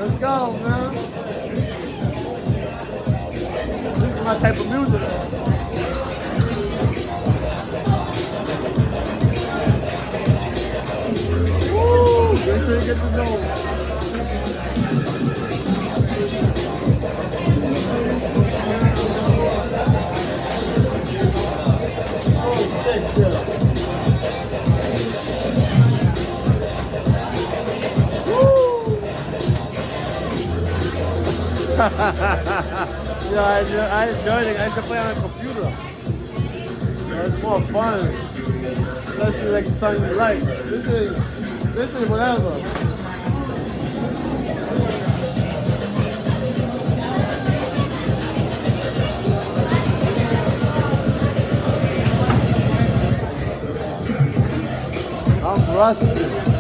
Let's go, man. This is my type of music. Woo! Make sure you get the zone. Yeah, I enjoyed it. I used to play on a computer. It's more fun. Especially like the song you like. This is whatever. I'm rusty.